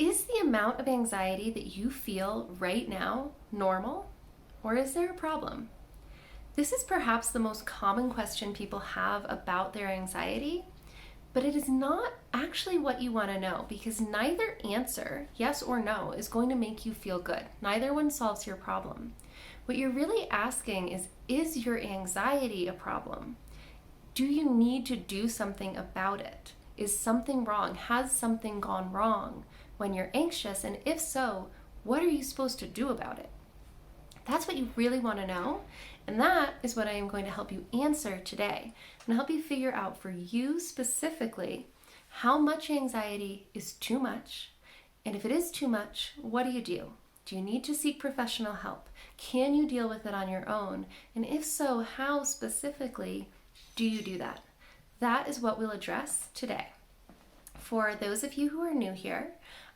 Is the amount of anxiety that you feel right now normal, or is there a problem? This is perhaps the most common question people have about their anxiety, but it is not actually what you want to know, because neither answer, yes or no, is going to make you feel good. Neither one solves your problem. What you're really asking is your anxiety a problem? Do you need to do something about it? Is something wrong? Has something gone wrong when you're anxious? And if so, what are you supposed to do about it? That's what you really want to know. And that is what I am going to help you answer today. I'm going to help you figure out for you specifically how much anxiety is too much. And if it is too much, what do you do? Do you need to seek professional help? Can you deal with it on your own? And if so, how specifically do you do that? That is what we'll address today. For those of you who are new here,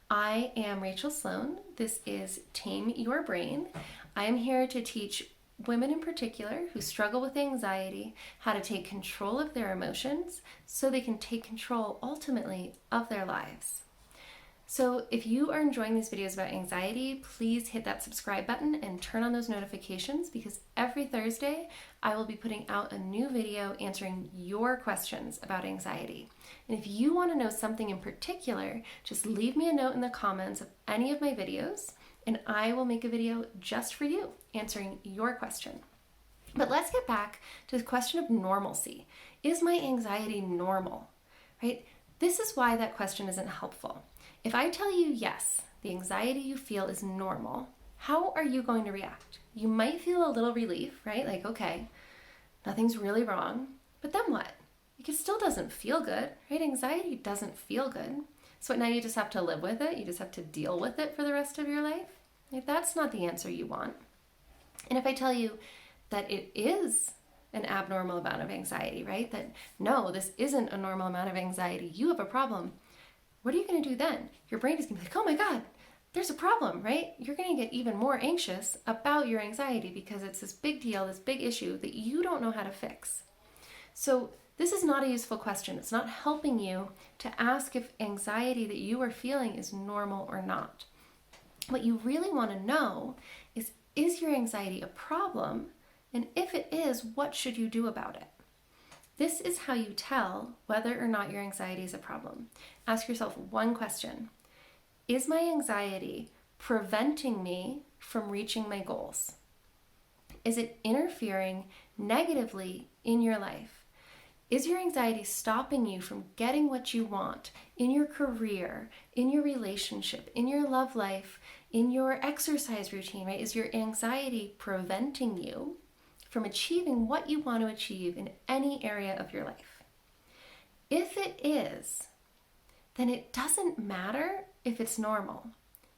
I am Rachel Sloan. This is Tame Your Brain. I am here to teach women in particular who struggle with anxiety how to take control of their emotions so they can take control ultimately of their lives. So if you are enjoying these videos about anxiety, please hit that subscribe button and turn on those notifications, because every Thursday I will be putting out a new video answering your questions about anxiety. And if you want to know something in particular, just leave me a note in the comments of any of my videos and I will make a video just for you answering your question. But let's get back to the question of normalcy. Is my anxiety normal? Right? This is why that question isn't helpful. If I tell you yes, the anxiety you feel is normal, how are you going to react? You might feel a little relief, right? Like, okay, nothing's really wrong. But then what? It still doesn't feel good, right? Anxiety doesn't feel good. So now you just have to live with it. You just have to deal with it for the rest of your life. Like, that's not the answer you want. And if I tell you that it is an abnormal amount of anxiety, right? That no, this isn't a normal amount of anxiety. You have a problem. What are you going to do then? Your brain is going to be like, oh my God, there's a problem, right? You're going to get even more anxious about your anxiety because it's this big deal, this big issue that you don't know how to fix. So this is not a useful question. It's not helping you to ask if anxiety that you are feeling is normal or not. What you really want to know is your anxiety a problem? And if it is, what should you do about it? This is how you tell whether or not your anxiety is a problem. Ask yourself one question. Is my anxiety preventing me from reaching my goals? Is it interfering negatively in your life? Is your anxiety stopping you from getting what you want in your career, in your relationship, in your love life, in your exercise routine, right? Is your anxiety preventing you from achieving what you want to achieve in any area of your life? If it is, then it doesn't matter if it's normal.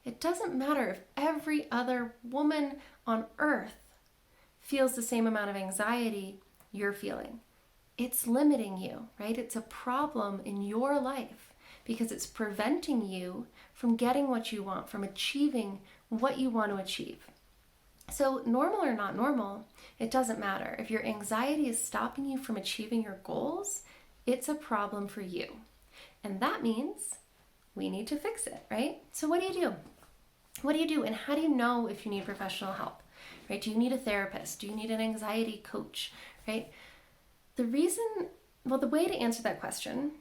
It doesn't matter if every other woman on earth feels the same amount of anxiety you're feeling. It's limiting you, right? It's a problem in your life because it's preventing you from getting what you want, from achieving what you want to achieve. So normal or not normal, it doesn't matter. If your anxiety is stopping you from achieving your goals, it's a problem for you. And that means we need to fix it, right? So what do you do? What do you do? And how do you know if you need professional help, right? Do you need a therapist? Do you need an anxiety coach, right? The way to answer that question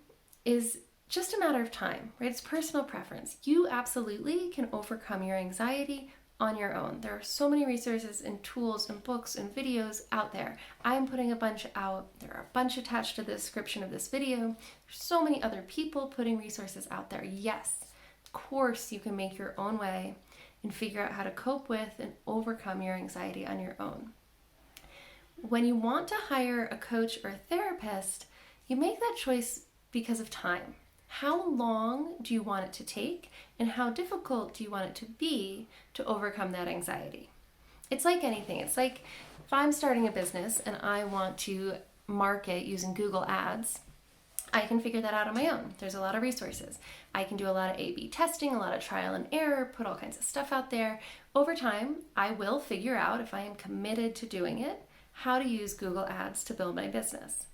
is just a matter of time, right? It's personal preference. You absolutely can overcome your anxiety on your own. There are so many resources and tools and books and videos out there. I'm putting a bunch out. There are a bunch attached to the description of this video. There's so many other people putting resources out there. Yes, of course you can make your own way and figure out how to cope with and overcome your anxiety on your own. When you want to hire a coach or a therapist, you make that choice because of time. How long do you want it to take, and how difficult do you want it to be to overcome that anxiety? It's like anything. It's like if I'm starting a business and I want to market using Google Ads, I can figure that out on my own. There's a lot of resources. I can do a lot of A/B testing, a lot of trial and error, put all kinds of stuff out there. Over time, I will figure out, if I am committed to doing it, how to use Google Ads to build my business.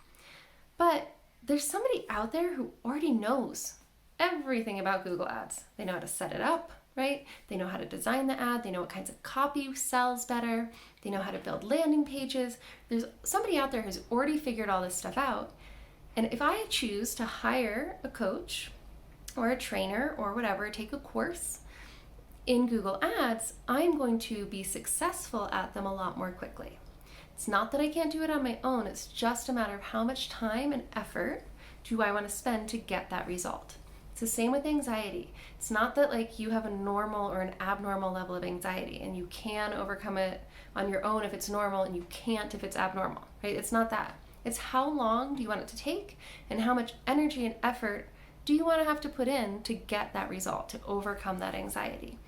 But there's somebody out there who already knows everything about Google Ads. They know how to set it up, right? They know how to design the ad. They know what kinds of copy sells better. They know how to build landing pages. There's somebody out there who's already figured all this stuff out. And if I choose to hire a coach or a trainer or whatever, take a course in Google Ads, I'm going to be successful at them a lot more quickly. It's not that I can't do it on my own. It's just a matter of how much time and effort do I want to spend to get that result. It's the same with anxiety. It's not that like you have a normal or an abnormal level of anxiety and you can overcome it on your own if it's normal and you can't if it's abnormal, right? It's not that. It's how long do you want it to take and how much energy and effort do you want to have to put in to get that result, to overcome that anxiety.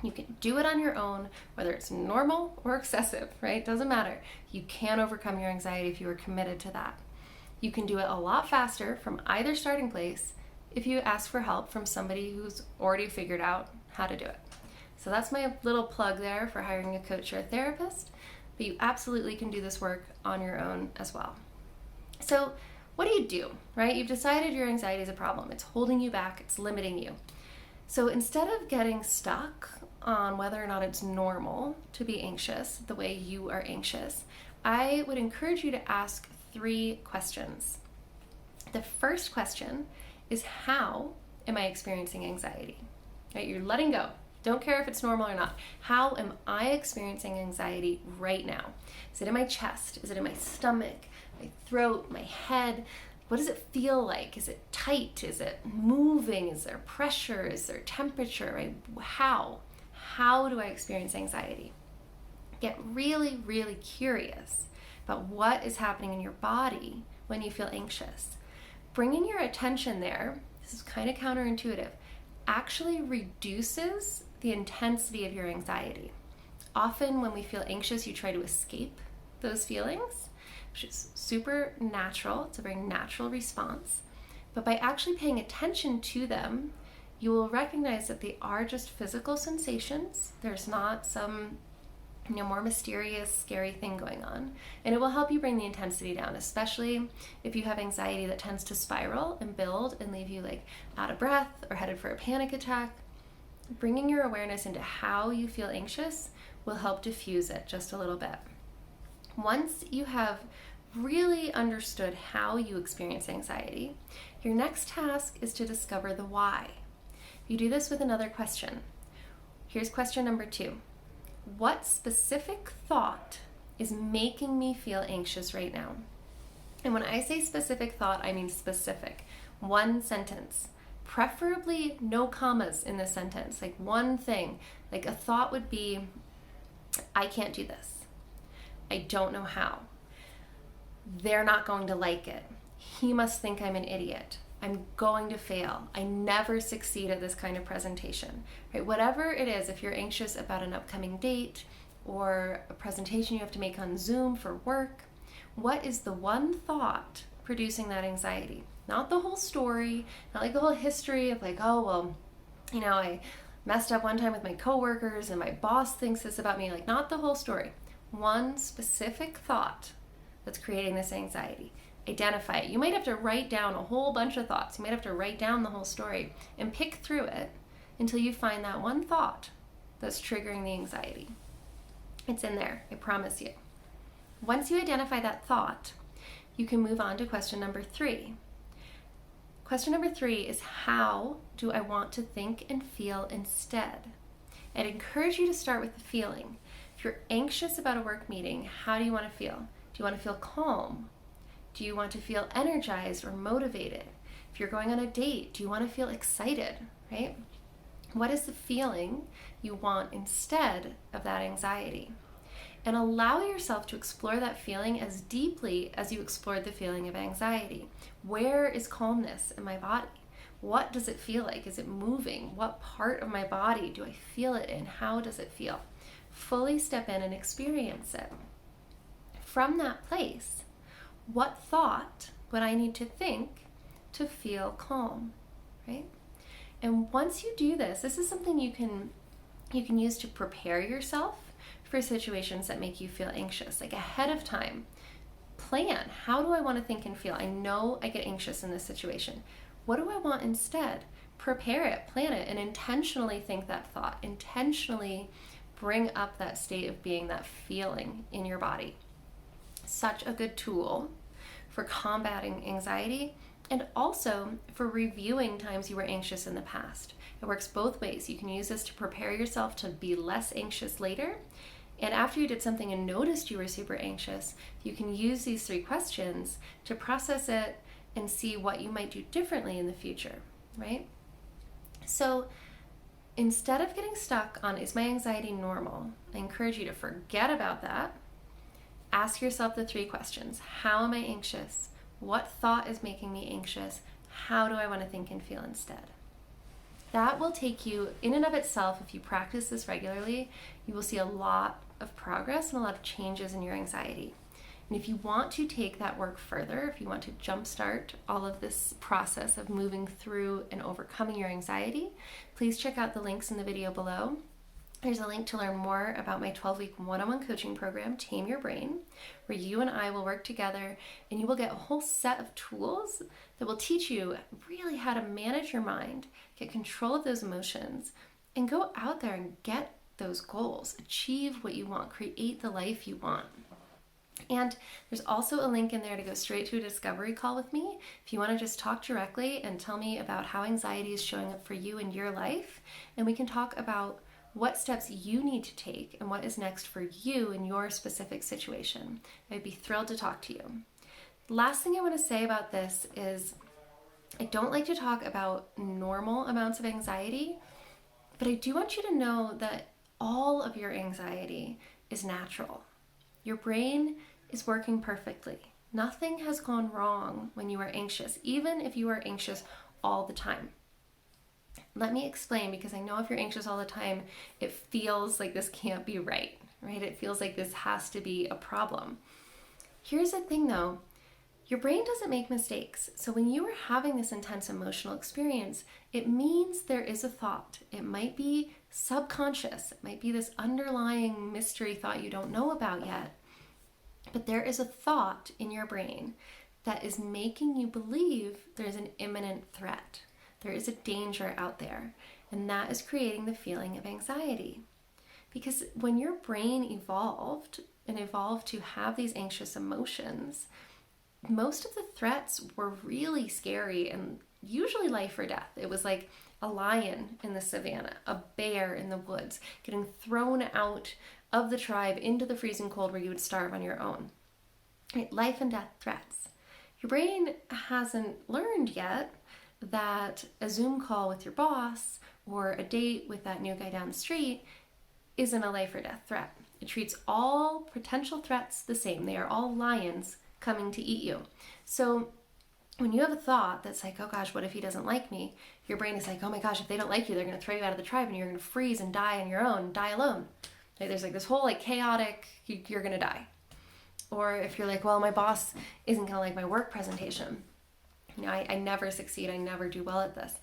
You can do it on your own, whether it's normal or excessive, right? Doesn't matter. You can overcome your anxiety if you are committed to that. You can do it a lot faster from either starting place if you ask for help from somebody who's already figured out how to do it. So that's my little plug there for hiring a coach or a therapist, but you absolutely can do this work on your own as well. So what do, right? You've decided your anxiety is a problem. It's holding you back. It's limiting you. So instead of getting stuck on whether or not it's normal to be anxious the way you are anxious, I would encourage you to ask 3 questions. The first question is, how am I experiencing anxiety? Right? You're letting go. Don't care if it's normal or not. How am I experiencing anxiety right now? Is it in my chest? Is it in my stomach, my throat, my head? What does it feel like? Is it tight? Is it moving? Is there pressure? Is there temperature? Right? How do I experience anxiety? Get really, really curious about what is happening in your body when you feel anxious. Bringing your attention there, this is kind of counterintuitive, actually reduces the intensity of your anxiety. Often when we feel anxious, you try to escape those feelings, which is super natural. It's a very natural response. But by actually paying attention to them, you will recognize that they are just physical sensations. There's not some more mysterious, scary thing going on. And it will help you bring the intensity down, especially if you have anxiety that tends to spiral and build and leave you like out of breath or headed for a panic attack. Bringing your awareness into how you feel anxious will help diffuse it just a little bit. Once you have really understood how you experience anxiety, your next task is to discover the why. You do this with another question. Here's question number 2. What specific thought is making me feel anxious right now? And when I say specific thought, I mean specific. One sentence. Preferably no commas in the sentence. Like one thing. Like a thought would be, I can't do this. I don't know how. They're not going to like it. He must think I'm an idiot. I'm going to fail. I never succeed at this kind of presentation, right? Whatever it is, if you're anxious about an upcoming date or a presentation you have to make on Zoom for work, what is the one thought producing that anxiety? Not the whole story, not like the whole history of like, oh, well, I messed up one time with my coworkers and my boss thinks this about me. Like, not the whole story. One specific thought that's creating this anxiety. Identify it. You might have to write down a whole bunch of thoughts. You might have to write down the whole story and pick through it until you find that one thought that's triggering the anxiety. It's in there, I promise you. Once you identify that thought, you can move on to question number 3. Question number 3 is, how do I want to think and feel instead? I'd encourage you to start with the feeling. If you're anxious about a work meeting, how do you want to feel? Do you want to feel calm? Do you want to feel energized or motivated? If you're going on a date, do you want to feel excited, right? What is the feeling you want instead of that anxiety? And allow yourself to explore that feeling as deeply as you explored the feeling of anxiety. Where is calmness in my body? What does it feel like? Is it moving? What part of my body do I feel it in? How does it feel? Fully step in and experience it. From that place, what thought would I need to think to feel calm, right? And once you do this, this is something you can use to prepare yourself for situations that make you feel anxious. Like ahead of time, plan, how do I want to think and feel? I know I get anxious in this situation. What do I want instead? Prepare it, plan it, and intentionally think that thought. Intentionally bring up that state of being, that feeling in your body. Such a good tool for combating anxiety and also for reviewing times you were anxious in the past. It works both ways. You can use this to prepare yourself to be less anxious later. And after you did something and noticed you were super anxious, you can use these 3 questions to process it and see what you might do differently in the future, right? So instead of getting stuck on, is my anxiety normal? I encourage you to forget about that. Ask yourself the 3 questions. How am I anxious? What thought is making me anxious? How do I want to think and feel instead? That will take you, in and of itself, if you practice this regularly, you will see a lot of progress and a lot of changes in your anxiety. And if you want to take that work further, if you want to jumpstart all of this process of moving through and overcoming your anxiety, please check out the links in the video below. There's a link to learn more about my 12-week one-on-one coaching program, Tame Your Brain, where you and I will work together and you will get a whole set of tools that will teach you really how to manage your mind, get control of those emotions, and go out there and get those goals, achieve what you want, create the life you want. And there's also a link in there to go straight to a discovery call with me if you want to just talk directly and tell me about how anxiety is showing up for you in your life. And we can talk about what steps you need to take and what is next for you in your specific situation. I'd be thrilled to talk to you. Last thing I want to say about this is I don't like to talk about normal amounts of anxiety, but I do want you to know that all of your anxiety is natural. Your brain is working perfectly. Nothing has gone wrong when you are anxious, even if you are anxious all the time. Let me explain, because I know if you're anxious all the time, it feels like this can't be right? It feels like this has to be a problem. Here's the thing though, your brain doesn't make mistakes. So when you are having this intense emotional experience, it means there is a thought. It might be subconscious. It might be this underlying mystery thought you don't know about yet. But there is a thought in your brain that is making you believe there's an imminent threat. There is a danger out there, and that is creating the feeling of anxiety. Because when your brain evolved to have these anxious emotions, most of the threats were really scary and usually life or death. It was like a lion in the savannah, a bear in the woods, getting thrown out of the tribe into the freezing cold where you would starve on your own. Right? Life and death threats. Your brain hasn't learned yet that a Zoom call with your boss or a date with that new guy down the street isn't a life or death threat. It treats all potential threats the same. They are all lions coming to eat you. So when you have a thought that's like, oh gosh, what if he doesn't like me? Your brain is like, oh my gosh, if they don't like you, they're going to throw you out of the tribe and you're going to freeze and die on your own, die alone. There's like this whole like chaotic, you're going to die. Or if you're like, well, my boss isn't going to like my work presentation. I never succeed. I never do well at this.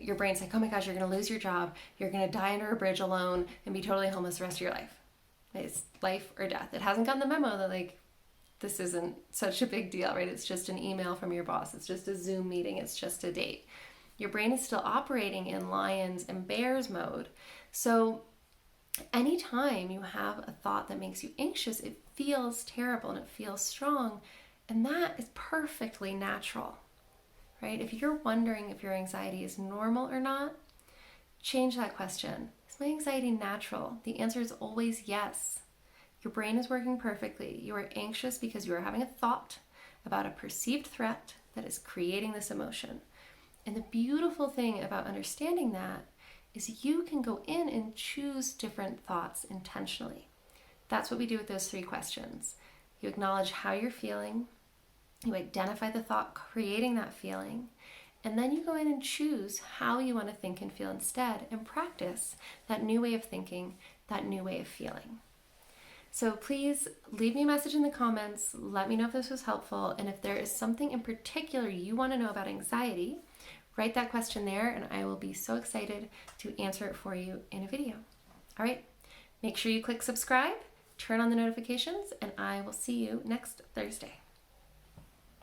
Your brain's like, oh my gosh, you're going to lose your job. You're going to die under a bridge alone and be totally homeless the rest of your life. It's life or death. It hasn't gotten the memo that like, this isn't such a big deal, right? It's just an email from your boss. It's just a Zoom meeting. It's just a date. Your brain is still operating in lions and bears mode. So anytime you have a thought that makes you anxious, it feels terrible and it feels strong. And that is perfectly natural, right? If you're wondering if your anxiety is normal or not, change that question. Is my anxiety natural? The answer is always yes. Your brain is working perfectly. You are anxious because you are having a thought about a perceived threat that is creating this emotion. And the beautiful thing about understanding that is you can go in and choose different thoughts intentionally. That's what we do with those 3 questions. You acknowledge how you're feeling, you identify the thought creating that feeling, and then you go in and choose how you want to think and feel instead and practice that new way of thinking, that new way of feeling. So please leave me a message in the comments. Let me know if this was helpful. And if there is something in particular you want to know about anxiety, write that question there and I will be so excited to answer it for you in a video. All right, make sure you click subscribe, turn on the notifications, and I will see you next Thursday.